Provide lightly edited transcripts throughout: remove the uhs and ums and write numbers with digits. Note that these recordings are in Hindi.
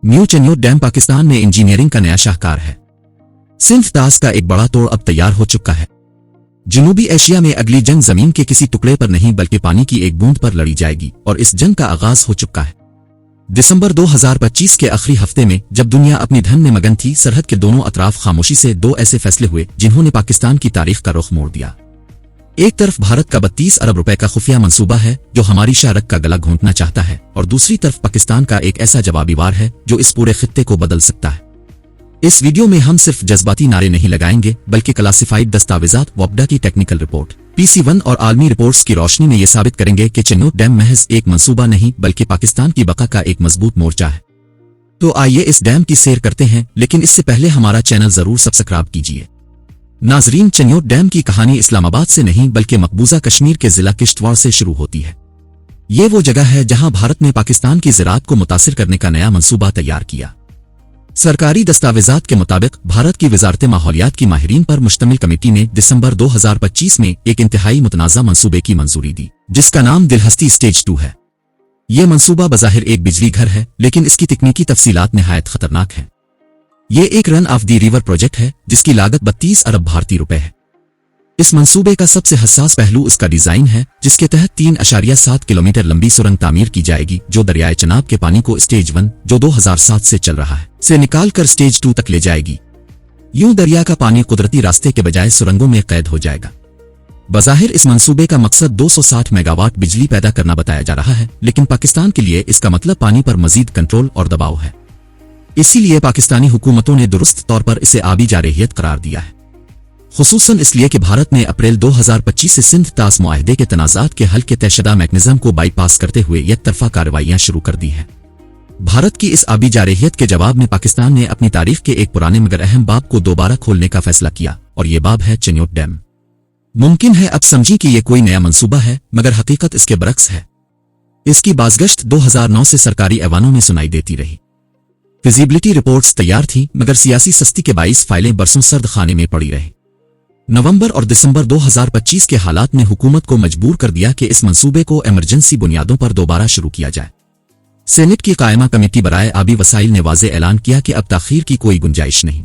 न्यू चन्योट डैम पाकिस्तान में इंजीनियरिंग का नया शाहकार है। सिंध तास का एक बड़ा तोड़ अब तैयार हो चुका है। जनूबी एशिया में अगली जंग जमीन के किसी टुकड़े पर नहीं बल्कि पानी की एक बूंद पर लड़ी जाएगी और इस जंग का आगाज हो चुका है। दिसंबर 2025 के आखिरी हफ्ते में जब दुनिया अपनी धन में मगन थी, सरहद के दोनों अतराफ खामोशी से दो ऐसे फैसले हुए जिन्होंने पाकिस्तान की तारीख का रुख मोड़ दिया। एक तरफ भारत का 32 अरब रुपए का खुफिया मंसूबा है जो हमारी शारक का गला घोंटना चाहता है, और दूसरी तरफ पाकिस्तान का एक ऐसा जवाबी वार है जो इस पूरे खित्ते को बदल सकता है। इस वीडियो में हम सिर्फ जज्बाती नारे नहीं लगाएंगे बल्कि क्लासिफाइड दस्तावेजात, वॉपडा की टेक्निकल रिपोर्ट, PC1 और आलमी रिपोर्ट्स की रोशनी में यह साबित करेंगे कि चन्योट डैम महज एक मंसूबा नहीं बल्कि पाकिस्तान की बका का एक मजबूत मोर्चा है। तो आइए इस डैम की सैर करते हैं, लेकिन इससे पहले हमारा चैनल जरूर सब्सक्राइब कीजिए। नाजरीन, चन्योट डैम की कहानी इस्लामाबाद से नहीं बल्कि मकबूजा कश्मीर के जिला किश्तवाड़ से शुरू होती है। ये वो जगह है जहां भारत ने पाकिस्तान की ज़राअत को मुतासिर करने का नया मंसूबा तैयार किया। सरकारी दस्तावेजात के मुताबिक भारत की वजारत माहौलियात की माहिरीन पर मुश्तमिल कमेटी ने दिसंबर 2025 में एक इंतहाई मुतनाज़ा मंसूबे की मंजूरी दी जिसका नाम दिलहस्ती स्टेज 2 है। यह मंसूबा बज़ाहिर एक बिजली घर है, लेकिन इसकी तकनीकी तफसीलात निहायत खतरनाक है। ये एक run of the river project है जिसकी लागत 32 अरब भारतीय रुपए है। इस मंसूबे का सबसे हसास पहलू उसका डिजाइन है, जिसके तहत 3.7 किलोमीटर लंबी सुरंग तामीर की जाएगी जो दरियाए चनाब के पानी को स्टेज 1, जो 2007 से चल रहा है, से निकालकर स्टेज 2 तक ले जाएगी। यूं दरिया का पानी कुदरती रास्ते के बजाय सुरंगों में कैद हो जाएगा। बज़ाहिर इस मंसूबे का मकसद 260 मेगावाट बिजली पैदा करना बताया जा रहा है, लेकिन पाकिस्तान के लिए इसका मतलब पानी पर मजीद कंट्रोल और दबाव है। इसीलिए पाकिस्तानी हुकूमतों ने दुरुस्त तौर पर इसे आबी जारहियत करार दिया है, खुसूसन इसलिए कि भारत ने अप्रैल 2025 से सिंध तास मुआहदे के तनाज़ात के हल के तयशुदा मैकेनिज्म को बाईपास करते हुए एकतरफा कार्रवाइयां शुरू कर दी हैं। भारत की इस आबी जारहियत के जवाब में पाकिस्तान ने अपनी तारीख के एक पुराने मगर अहम बाब को दोबारा खोलने का फैसला किया, और ये बाब है चन्योट डैम। मुमकिन है अब समझी कि यह कोई नया मंसूबा है, मगर हकीकत इसके बरक्स है। इसकी बाज़गश्त 2009 से सरकारी ऐवानों में सुनाई देती रही। फिजिबिलिटी रिपोर्ट्स तैयार थी, मगर सियासी सस्ती के बाइस फाइलें बरसों सर्द खाने में पड़ी रही। नवंबर और दिसंबर 2025 के हालात ने हुकूमत को मजबूर कर दिया कि इस मंसूबे को इमरजेंसी बुनियादों पर दोबारा शुरू किया जाए। सेनेट की कायमा कमेटी बराए आबी वसाइल ने वाज़े ऐलान किया कि अब ताखीर की कोई गुंजाइश नहीं।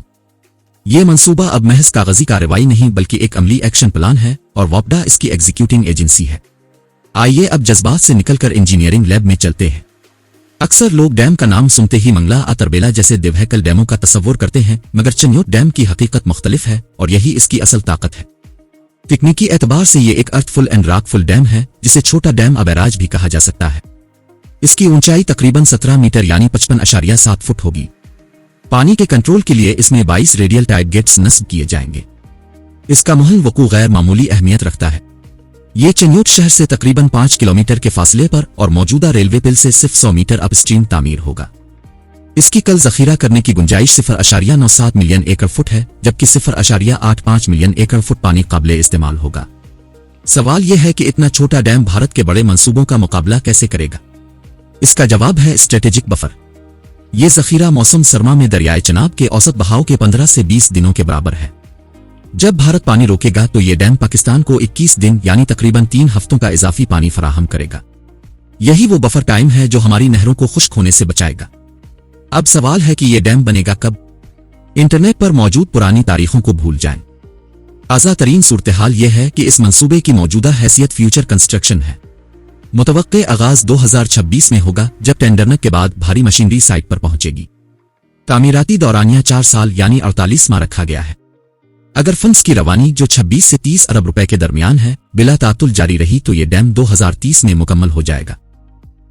ये मंसूबा अब महज कागजी कार्रवाई नहीं बल्कि एक अमली एक्शन प्लान है, और वॉपडा इसकी एग्जीक्यूटिंग एजेंसी है। आइए अब जज्बात से निकलकर इंजीनियरिंग लैब में चलते हैं। अक्सर लोग डैम का नाम सुनते ही मंगला अतरबेला जैसे दिव्यकल डैमों का तस्वुर करते हैं, मगर चन्योट डैम की हकीकत मुख्तलिफ है और यही इसकी असल ताकत है। तकनीकी एतबार से ये एक अर्थफुल एंड रॉकफुल डैम है, जिसे छोटा डैम अबैराज भी कहा जा सकता है। इसकी ऊंचाई तकरीबन 17 मीटर यानी 55.7 फुट होगी। पानी के कंट्रोल के लिए इसमें 22 रेडियल टाइप गेट्स नस्ब किए जाएंगे। इसका महल वकू गैर मामूली अहमियत रखता है। ये चन्योट शहर से तकरीबन 5 किलोमीटर के फासले पर और मौजूदा रेलवे पुल से सिर्फ 100 मीटर अपस्ट्रीम तामीर होगा। इसकी कल जखीरा करने की गुंजाइश 0.97 मिलियन एकड़ फुट है, जबकि 0.85 मिलियन एकड़ फुट पानी काबिले इस्तेमाल होगा। सवाल यह है कि इतना छोटा डैम भारत के बड़े मंसूबों का मुकाबला कैसे करेगा? इसका जवाब है स्ट्रेटेजिक बफर। यह जखीरा मौसम सरमा में दरियाए चनाब के औसत बहाव के 15 से 20 दिनों के बराबर है। जब भारत पानी रोकेगा तो ये डैम पाकिस्तान को 21 दिन यानी तकरीबन 3 हफ्तों का इजाफी पानी फराहम करेगा। यही वो बफर टाइम है जो हमारी नहरों को खुश्क होने से बचाएगा। अब सवाल है कि यह डैम बनेगा कब? इंटरनेट पर मौजूद पुरानी तारीखों को भूल जाएं। ताज़ा तरीन सूरत-ए-हाल यह है कि इस मंसूबे की मौजूदा हैसियत फ्यूचर कंस्ट्रक्शन है। मुतवक्के आगाज 2026 में होगा, जब टेंडरनेट के बाद भारी मशीनरी साइट पर पहुंचेगी। तामीराती दौरानिया 4 साल यानी 48 माह रखा गया है। अगर फंड्स की रवानी जो 26 से 30 अरब रुपए के दरमियान है बिला तातुल जारी रही तो ये डैम 2030 में मुकम्मल हो जाएगा।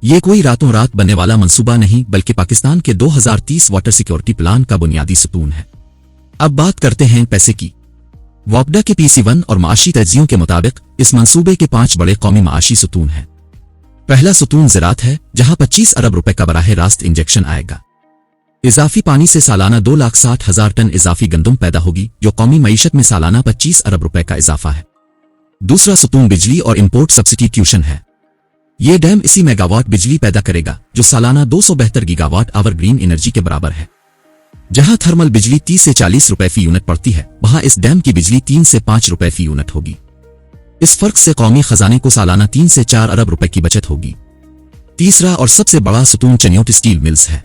ये कोई रातों रात बनने वाला मंसूबा नहीं बल्कि पाकिस्तान के 2030 वाटर सिक्योरिटी प्लान का बुनियादी सतून है। अब बात करते हैं पैसे की। वॉपडा के PC1 और माशी तज्जियों के मुताबिक इस मंसूबे के 5 बड़े कौमी माशी सतून हैं। पहला सतून ज़राअत है, जहां 25 अरब रुपए का बराह रास्त इंजेक्शन आएगा। इजाफी पानी से सालाना 2,60,000 टन इजाफी गंदम पैदा होगी, जो कौमी मईशत में सालाना 25 अरब रुपए का इजाफा है। दूसरा सतून बिजली और इंपोर्ट सब्सिट्यूशन है। यह डैम इसी मेगावाट बिजली पैदा करेगा जो सालाना 272 गीगावाट आवर ग्रीन एनर्जी के बराबर है। जहां थर्मल बिजली 30 से 40 रुपए फी यूनिट पड़ती है, वहां इस डैम की बिजली 3 से 5 रुपए फी यूनिट होगी। इस फर्क से कौमी खजाने को सालाना 3 से 4 अरब रुपए की बचत होगी। तीसरा और सबसे बड़ा सतून चन्योट स्टील मिल्स है।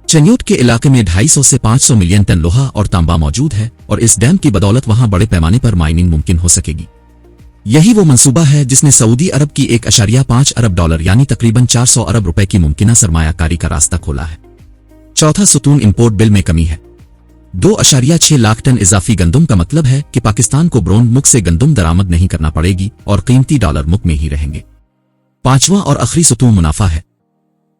चन्योट के इलाके में 250 से 500 मिलियन टन लोहा और तांबा मौजूद है और इस डैम की बदौलत वहां बड़े पैमाने पर माइनिंग मुमकिन हो सकेगी। यही वो मंसूबा है जिसने सऊदी अरब की 1.5 अरब डॉलर यानी तकरीबन 400 अरब रुपए की मुमकिना सरमायाकारी का रास्ता खोला है। चौथा सुतून इंपोर्ट बिल में कमी है। 2.6 लाख टन इजाफी गंदम का मतलब है कि पाकिस्तान को ब्रोन मुख से गंदम दरामद नहीं करना पड़ेगी और कीमती डॉलर मुख में ही रहेंगे। पांचवां और आखिरी सुतून मुनाफा है।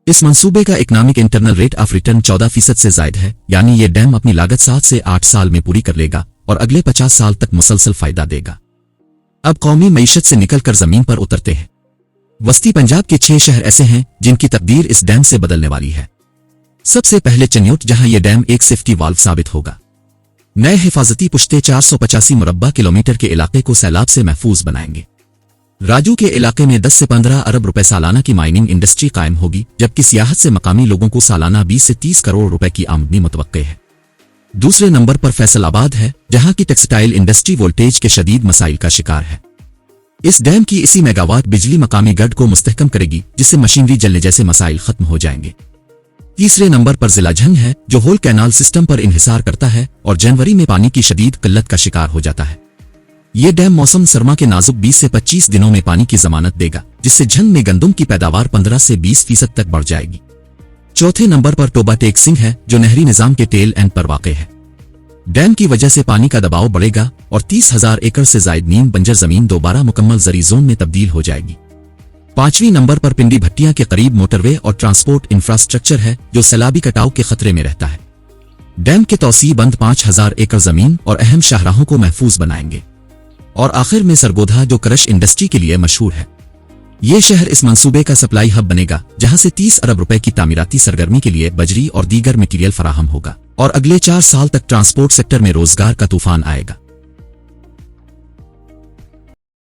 इस मंसूबे का economic internal rate of return 14% से जायद है, यानी ये डैम अपनी लागत 7 से 8 साल में पूरी कर लेगा और अगले 50 साल तक मुसलसल फायदा देगा। अब कौमी मईशत से निकलकर जमीन पर उतरते हैं। वस्ती पंजाब के 6 शहर ऐसे हैं जिनकी तकदीर इस डैम से बदलने वाली है। सबसे पहले चन्योट, जहां यह डैम एक सेफ्टी वाल्व साबित होगा। नए हिफाजती पुश्ते 485 मुरब्बा किलोमीटर के इलाके को सैलाब से महफूज बनाएंगे। राजू के इलाके में 10 से 15 अरब रुपए सालाना की माइनिंग इंडस्ट्री कायम होगी, जबकि सियाहत से मकामी लोगों को सालाना 20 से 30 करोड़ रुपए की आमदनी मुतवक्के है। दूसरे नंबर पर फैसलाबाद है, जहां की टेक्सटाइल इंडस्ट्री वोल्टेज के शदीद मसाइल का शिकार है। इस डैम की इसी मेगावाट बिजली मकामी गढ़ को मुस्तहकम करेगी, जिससे मशीनरी जलने जैसे मसाइल खत्म हो जाएंगे। तीसरे नंबर पर जिला झंग है, जो होल कैनाल सिस्टम पर इन्हिसार करता है और जनवरी में पानी की शदीद किल्लत का शिकार हो जाता है। ये डैम मौसम सरमा के नाजुक 20 से 25 दिनों में पानी की जमानत देगा, जिससे झंग में गंदम की पैदावार 15 से 20% तक बढ़ जाएगी। चौथे नंबर पर टोबा टेक सिंह है, जो नहरी निजाम के टेल एंड पर वाक़ है। डैम की वजह से पानी का दबाव बढ़ेगा और 30,000 एकड़ से जायद नीम बंजर जमीन दोबारा मुकम्मल जरी जोन में तब्दील हो जाएगी। पांचवीं नंबर पर पिंडी भट्टियां के करीब मोटरवे और ट्रांसपोर्ट इंफ्रास्ट्रक्चर है, जो सैलाबी कटाव के खतरे में रहता है। डैम के तौसी बंद 5,000 एकड़ जमीन और अहम शाहराहों को महफूज बनाएंगे। और आखिर में सरगोधा, जो क्रश इंडस्ट्री के लिए मशहूर है। ये शहर इस मंसूबे का सप्लाई हब बनेगा, जहां से 30 अरब रुपए की तामीराती सरगर्मी के लिए बजरी और दीगर मटीरियल फराहम होगा और अगले 4 साल तक ट्रांसपोर्ट सेक्टर में रोजगार का तूफान आएगा।